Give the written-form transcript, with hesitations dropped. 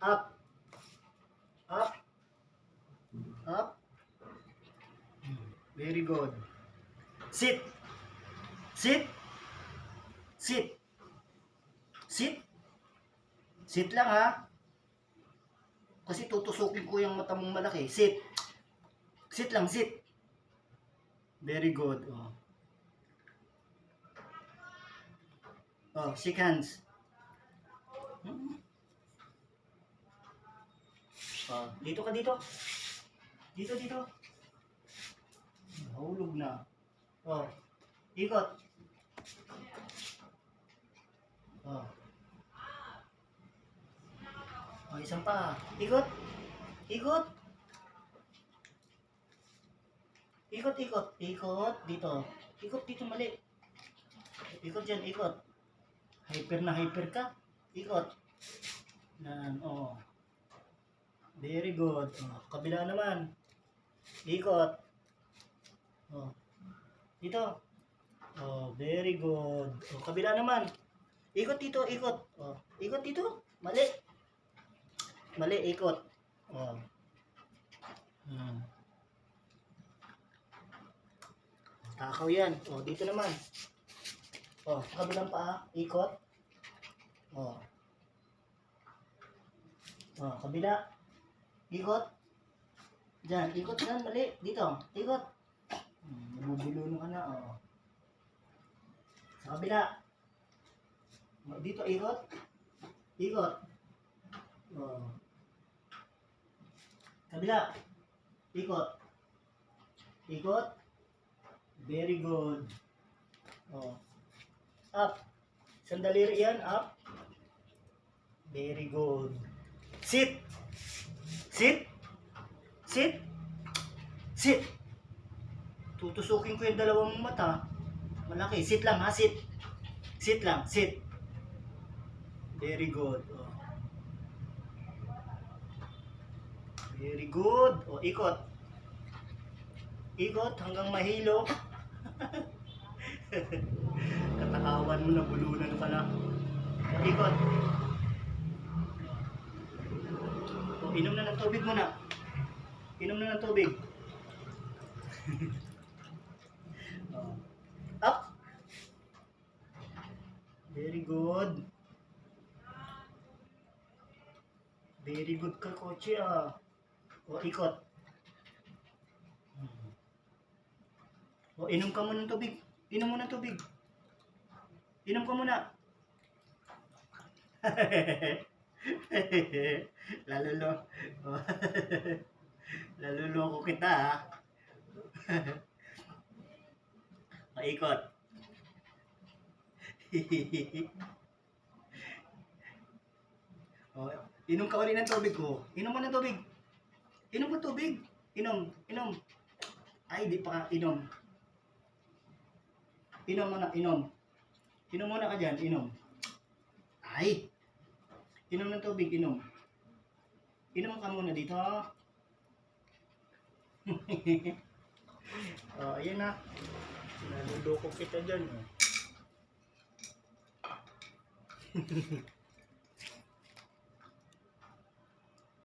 Up. Up. Up. Very good. Sit. Sit. Sit. Sit. Sit lang ha. Kasi tutusukin ko yung mata mong malaki. Sit. Sit lang, sit. Very good. Oh. Oh, shake hands. Oh, dito ka dito. Dito, dito. Nahulog na. Oh, ikot. Oh. Oh, isang pa. Ikot. Ikot. Ikot, ikot. Ikot dito. Ikot dito mali. Ikot dyan, ikot. Hyper na hyper ka. Ikot. Yan, oh. Very good. Oh, kabila naman. Ikot. Oh. Dito. Oh, very good. Oh, kabila naman. Ikot dito, ikot. Oh, ikot dito. Mali. Mali, ikot. Oh. Takaw yan. Oh, dito naman. Oh, sa kabilang paa, ikot. Oh. Oh, kabila. Ikot. Diyan, ikot yan, mali. Dito, ikot. Nabubulunong ka na, oh. Sa kabila. Oh, dito, ikot. Ikot. Oh. Kabila. Ikot. Ikot. Very good. Oh. Up. Sandaliri yan, up. Very good. Sit. Sit. Sit. Sit. Tutusukin ko yung dalawang mata. Malaki. Sit lang ha, sit. Sit lang, sit. Very good. Oh. Very good. O, ikot. Ikot hanggang mahilo. Katakawan mo na, bulunan ka na. O, ikot. O, inom na ng tubig mo na. Inom na ng tubig. O. Up. Very good. Very good ka, Kochi ah. O, ikot. O, inom ka muna ng tubig. Inom mo ng tubig. Inom ka muna. Laluloko kita ha. O, ikot. O, inom ka ulit ng tubig ko. Inom mo ng tubig. Inom mo tubig. Inom. Inom. Ay, di pa ka. Inom. Inom mo na. Inom. Inom muna ka dyan. Inom. Ay. Inom ng tubig. Inom. Inom ka muna dito. Oh, ayan na. Naluloko kita dyan.